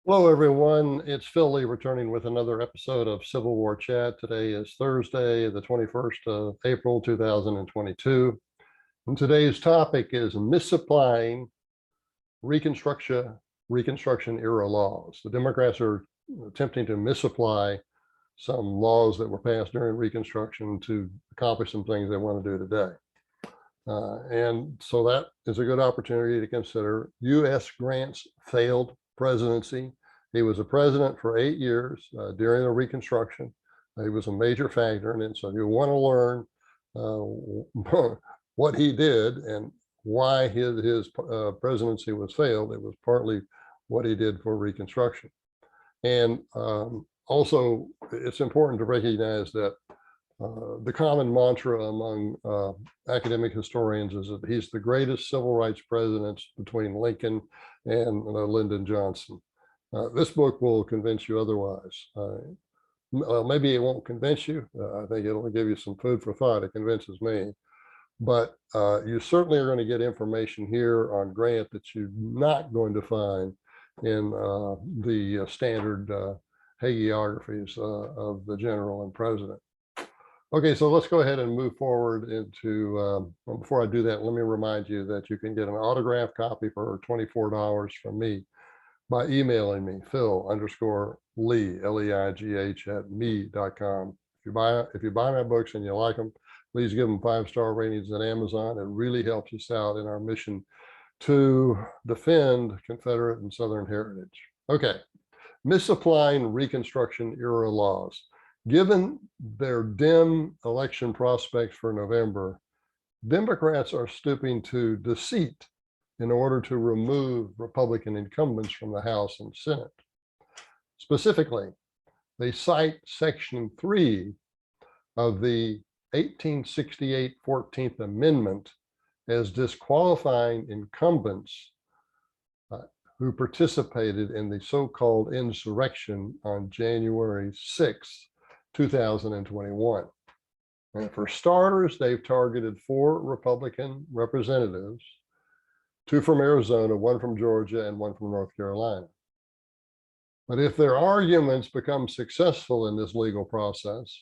Hello, everyone. It's Phil Lee returning with another episode of Civil War Chat. Today is Thursday, the 21st of April, 2022. And today's topic is misapplying Reconstruction era laws. The Democrats are attempting to misapply some laws that were passed during Reconstruction to accomplish some things they want to do today. And so that is a good opportunity to consider U.S. Grant's failed presidency. He was a president for 8 years during the Reconstruction. He was a major factor in it. So you want to learn what he did and why his presidency was failed. It was partly what he did for Reconstruction. And also, it's important to recognize that the common mantra among academic historians is that he's the greatest civil rights president between Lincoln and Lyndon Johnson. This book will convince you otherwise. Maybe it won't convince you. I think it'll give you some food for thought. It convinces me. But you certainly are going to get information here on Grant that you're not going to find in the standard hagiographies of the general and president. Okay, so let's go ahead and move forward into, before I do that, let me remind you that you can get an autographed copy for $24 from me by emailing me, Phil_Lee, L-E-I-G-H @me.com. If you buy my books and you like them, please give them 5-star ratings at Amazon. It really helps us out in our mission to defend Confederate and Southern heritage. Okay, misapplying Reconstruction era laws. Given their dim election prospects for November, Democrats are stooping to deceit in order to remove Republican incumbents from the House and Senate. Specifically, they cite Section 3 of the 1868 14th Amendment as disqualifying incumbents who participated in the so-called insurrection on January 6th, 2021. And for starters, they've targeted 4 Republican representatives, 2 from Arizona, 1 from Georgia, and 1 from North Carolina. But if their arguments become successful in this legal process,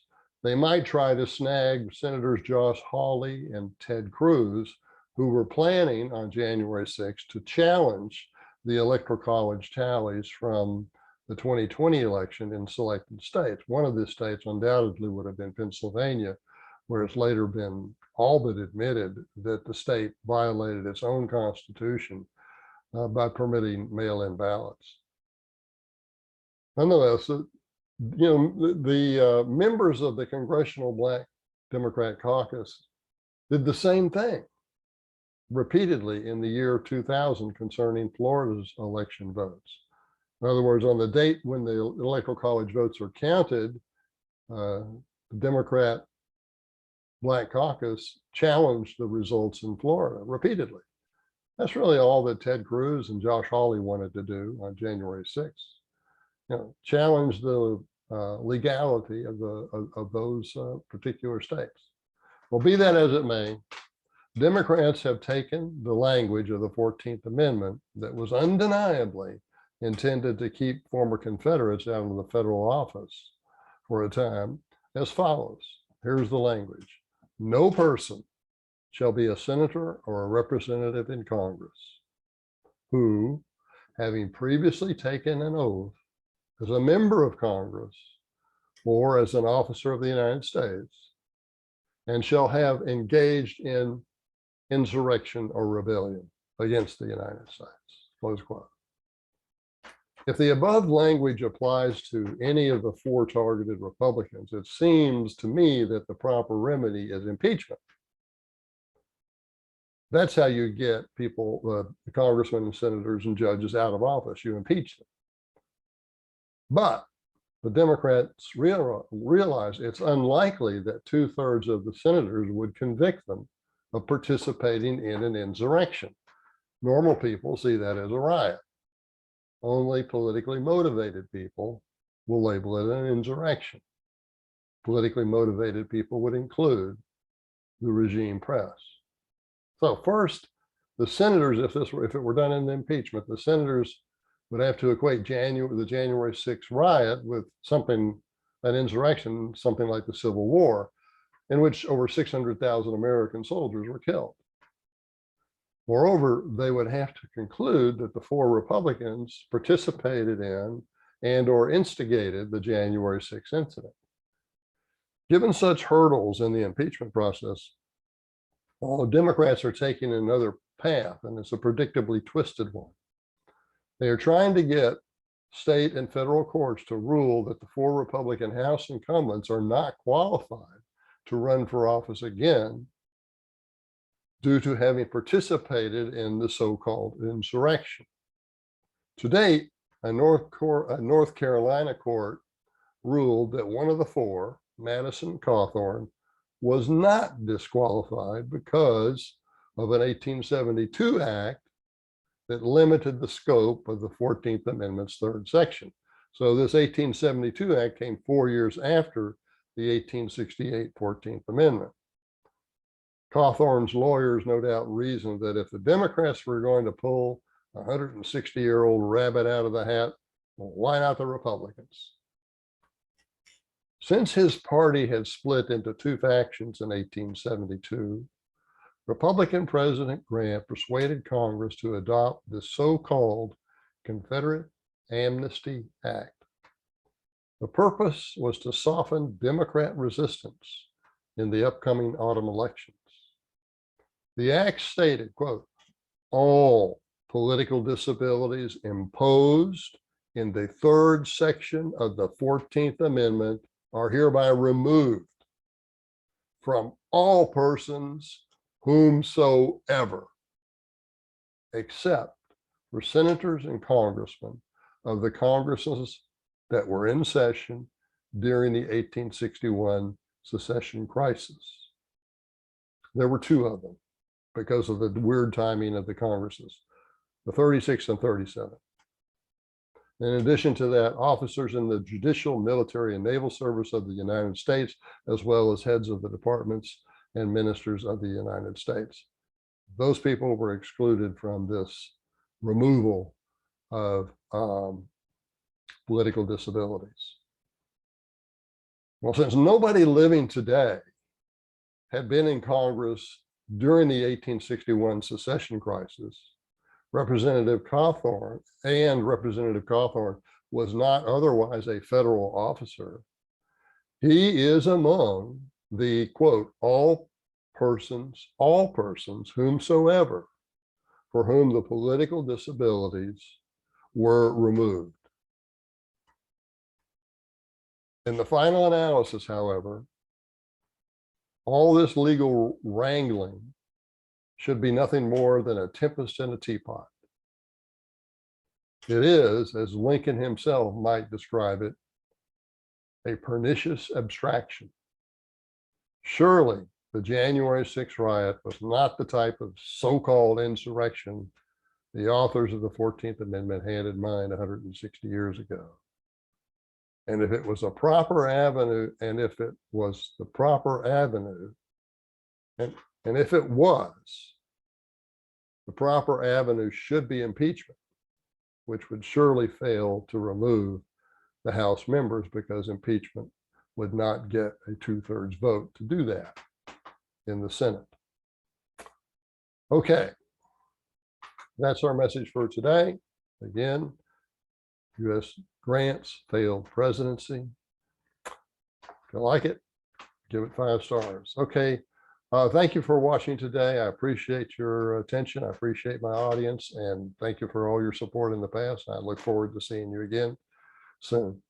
they might try to snag Senators Josh Hawley and Ted Cruz, who were planning on January 6th to challenge the Electoral College tallies from the 2020 election in selected states. One of the states undoubtedly would have been Pennsylvania, where it's later been all but admitted that the state violated its own constitution by permitting mail-in ballots. Nonetheless, the members of the Congressional Black Democrat Caucus did the same thing repeatedly in the year 2000 concerning Florida's election votes. In other words, on the date when the Electoral College votes are counted, the Democrat Black Caucus challenged the results in Florida repeatedly. That's really all that Ted Cruz and Josh Hawley wanted to do on January 6th. Challenge the legality of those particular states. Well, be that as it may, Democrats have taken the language of the 14th Amendment that was undeniably intended to keep former Confederates out of the federal office for a time as follows. Here's the language. No person shall be a senator or a representative in Congress who, having previously taken an oath as a member of Congress or as an officer of the United States, and shall have engaged in insurrection or rebellion against the United States, close quote. If the above language applies to any of the 4 targeted Republicans, it seems to me that the proper remedy is impeachment. That's how you get people, the congressmen and senators and judges out of office. You impeach them. But the Democrats realize it's unlikely that 2/3 of the senators would convict them of participating in an insurrection. Normal people see that as a riot. Only politically motivated people will label it an insurrection. Politically motivated people would include the regime press. So first, the senators, if it were done in the impeachment, the senators would have to equate the January 6th riot with something, an insurrection, something like the Civil War, in which over 600,000 American soldiers were killed. Moreover, they would have to conclude that the four Republicans participated in and or instigated the January 6th incident. Given such hurdles in the impeachment process, Democrats are taking another path, and it's a predictably twisted one. They are trying to get state and federal courts to rule that the four Republican House incumbents are not qualified to run for office again due to having participated in the so-called insurrection. To date, a North Carolina court ruled that one of the four, Madison Cawthorn, was not disqualified because of an 1872 act that limited the scope of the 14th Amendment's third section. So this 1872 act came 4 years after the 1868 14th Amendment. Cawthorn's lawyers no doubt reasoned that if the Democrats were going to pull a 160-year-old rabbit out of the hat, well, why not the Republicans? Since his party had split into two factions in 1872, Republican President Grant persuaded Congress to adopt the so-called Confederate Amnesty Act. The purpose was to soften Democrat resistance in the upcoming autumn elections. The act stated, quote, all political disabilities imposed in the third section of the 14th Amendment are hereby removed from all persons whomsoever, except for senators and congressmen of the Congresses that were in session during the 1861 secession crisis. There were two of them because of the weird timing of the Congresses, the 36th and 37th. In addition to that, officers in the judicial, military, and naval service of the United States, as well as heads of the departments and ministers of the United States. Those people were excluded from this removal of political disabilities. Well, since nobody living today had been in Congress during the 1861 secession crisis, Representative Cawthorn was not otherwise a federal officer. He is among the, quote, all persons whomsoever, for whom the political disabilities were removed. In the final analysis, however, all this legal wrangling should be nothing more than a tempest in a teapot. It is, as Lincoln himself might describe it, a pernicious abstraction. Surely the January 6th riot was not the type of so-called insurrection the authors of the 14th Amendment had in mind 160 years ago. And if it was a proper avenue, and if it was the proper avenue, and if it was, the proper avenue should be impeachment, which would surely fail to remove the House members because impeachment would not get a 2/3 vote to do that in the Senate. Okay, that's our message for today. Again, U.S. Grant's failed presidency. If you like it, give it 5 stars. Okay, thank you for watching today. I appreciate your attention. I appreciate my audience, and thank you for all your support in the past. I look forward to seeing you again soon.